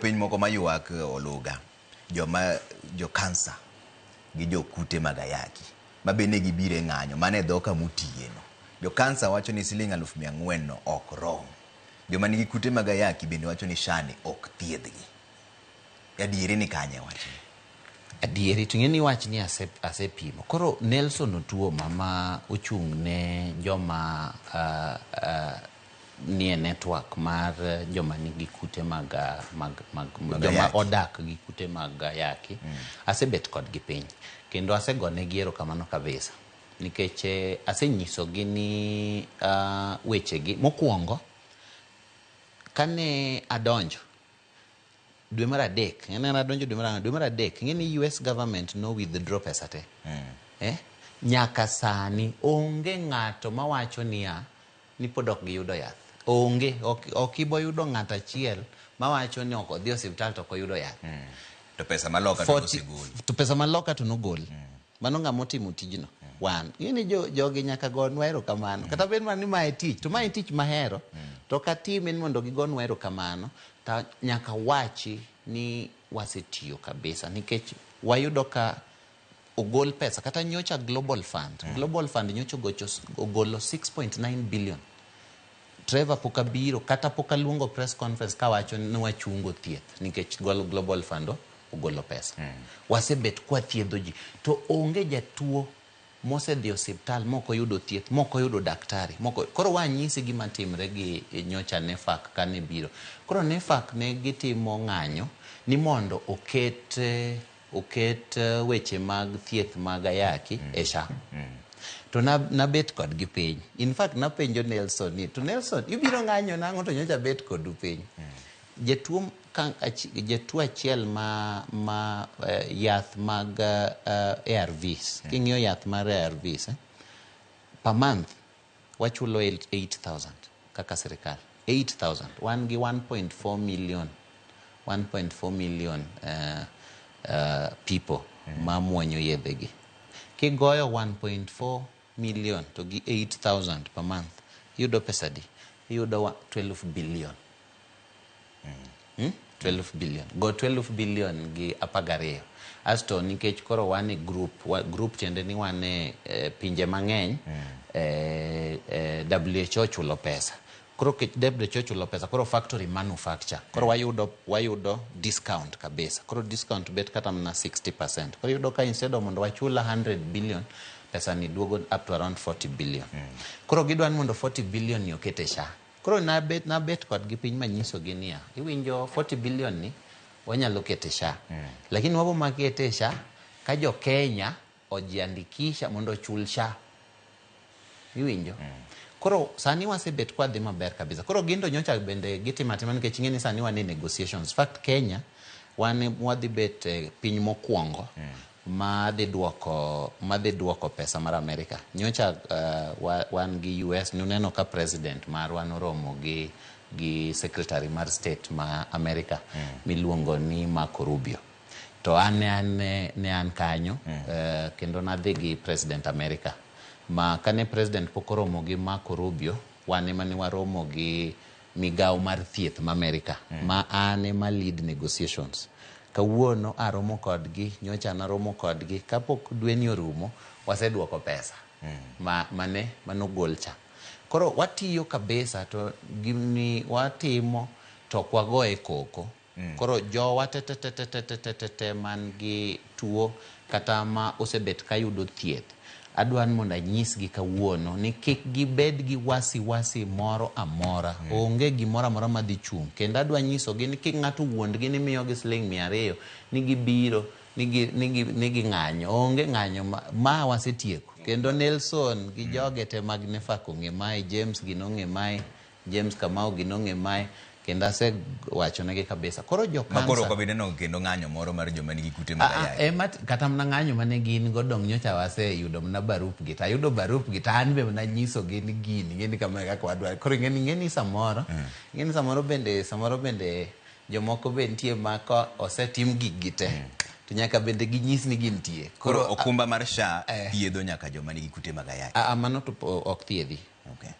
Piny moko mayuak oluga jo kansa gi jo kute mag ayaki ma bende gibire ng'anyo mane dhoka mutieno. Jo kansa wacho ni siling'400,000 no ok rom. Joma nigi kute mag ayaki bende wacho ni SHA ni ok thiedhgi. Adieri ni kanye wacho? Adieri to ng'eni wach ni asepimo. Koro Nelson Otuo ma ochung' ne joma nie network mar joma nigi kute mag joma odak gi kute mag ayaki. Asebet kod gi piny kendo asegone gi erokamano kabisa nikech asenyiso gi ni weche gi mokwongo kane adonjo dwe mar adek ng'eni US government no withdraw pesa te nyaka sani onge ng'ato mawacho ni pod ok giyudo yath. Onge, ok ibo yudo ng'ato achiel mawacho ni ok odhi osiptal to ok oyudo yath. To pesa maloka to osegol. To pesa maloka to nogol. Mano ng'ama otimo tijno. Wan, ng'eni jogi nyaka gonwa erokamano. Kata bed mana ni mae tich, to mae tich mahero. To katime ni mondo gigonwa erokamano, ta nyaka wachi ni wasetiyo kabisa nikech wayudo ka ogol pesa kata nyocha Global Fund nyocha ogolo 6.9 billion. Trevor Pokabiro kata Pokaluongo press conference kawacho ni wachungo thieth nikech Global Fund ogolo pesa. Wasebet kwa thiedho ji to onge jatuo mosedhi osiptal moko yudo thieth, moko yudo daktari, koro wanyisi gima timre gi nyocha NEFAC kane biro. Koro NEFAC ne gitimo ng'anyo ni mondo oket weche mag thieth mag ayaki e SHA. To nabet kod gi piny. In fact napenjo Nelson ni to Nelson ibiro ng'anyo nang'o to nyocha bet kod piny. Jatuo achiel ma yath mag ARVs. King'iyo yath mar ARVs per month wachulo 8,000 kaka serikal. 8,000. Wan gi 1.4 million people ma muonyo yedhegi. Kigoyo 1.4 million to gi 8,000 per month, yudo pesa di, yudo 12 billion. 12 billion. Go 12 billion gi apagario. Asto nikech koro wane group tiende ni wane pinje mang'eny, WHO chulo pesa. Koro WHO chulo pesa, koro factory manufacture. Koro wayudo discount kabisa. Koro discount bet kata mna 60%. Koro yudo ka instead of mondo wachula 100 billion, pesa ni duogo up to around 40 billion. Koro gidwan mondo 40 billion ni okete SHA. Koro nabet kod gi piny manyiso gi niya, iwinjo 40 billion ni wanyalo kete SHA. Lakini wabo makete SHA ka jo Kenya ojiandikisha mondo chul SHA. Iwinjo? Koro sani wasebet kwa dhi maber kabisa. Koro gindo nyocha bende gitimatima nikech ng'eni sani wane negotiations. Fact Kenya wadhi bet piny mokwongo madhi duoko pesa mar Amerika. Nyocha wan gi US nuneno ka president mar wan oromo gi secretary mar state ma Amerika miluongo ni Marco Rubio. To ne an kanyo kendo nadhi gi president Amerika. Ma kane president pokoromo gi Marco Rubio, wane mane waromo gi migao mar thieth ma Amerika, ma ane ma lead negotiations. Kawuono aromo kodgi, nyocha naromo kodgi, kapok dweni orumo, waseduoko pesa. Manogol cha. Koro watiyo kabisa to gini watimo to kwagoe koko. Koro jowa te man gi tuo kata ma osebet kayudo thieth. Adwan monda nyisgi kawuono ni kik gibed gi wasi moro amora. Onge gimoro amora madhi chung'. Kendo adwa nyisogi ni kik ng'ato wuondgi ni miyo gi siling 200 ni gibiro ni gi ng'anyo. Onge ng'anyo ma wasetieko. Kendo Nelson gi joge te mag NEFAC ong'e mae, James ginong'e mae, James Kamau ginong'e mae. Kendo wacho negi kabisa. Koro jo kansa. Makoro ko bineno kendo ng'anyo moro mar joma nigi kute mag ayaki. Kata mna ng'anyo mane gin godong nyocha waseyudo mna barup gi. Tayudo barup gi ta anbe mna nyiso gi ni gini. Ngeni kama kaka wadwa. Koro ngeni samoro. Ngeni samoro bende jomoko be nitie ma ko osetim gigi te. To nyaka bende ginyis ni gintie. Koro okumba mar SHA thiedho nyaka joma nigi kute mag ayaki. Mano to ok thiedhi.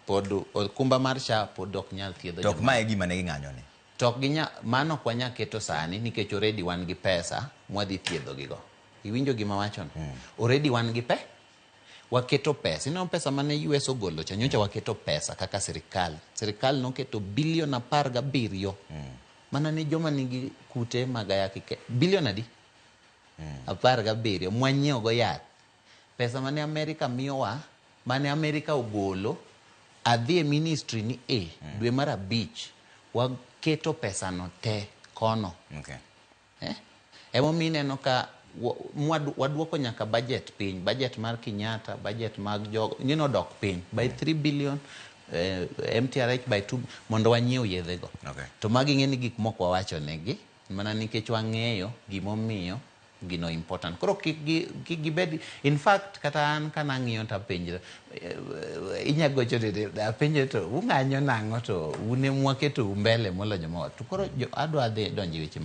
Pod okumba mar SHA pod ok nyal thiedho. Tok mae gima ne ging'anyo ne. to mano kwanya keto sani nikech already wan gi pesa mwadhi thiedho gigo. Iwinjo gima wachono? Already wan gi waketo pesa. Ino pesa mane US ogolo cha nyocha waketo pesa kaka sirikal. Sirikal noketo bilion 17. Mana ni joma nigi kute magayaki bilion adi? 17 mwanyiewo go yath. Pesa mane Amerika miyowa, mane Amerika ogolo adhi e ministry ni dwe mar 5 waketo pesa no te kono. Emo mineno ka waduoko nyaka budget piny, budget mar Kenyatta, budget mag dok piny by 3 billion, MTRH by 2 mondo wanyiew yedhe go. To magi ng'eni gik moko wawacho negi mana nikech wang'eyo gimomiyo gino important. Koro kik gibed, in fact kata an kana ng'iyo ta penjo inyagocho de penjo to ung'anyo nang'o to une mwaketo mbele molo joma to koro adwa dhi donjo weche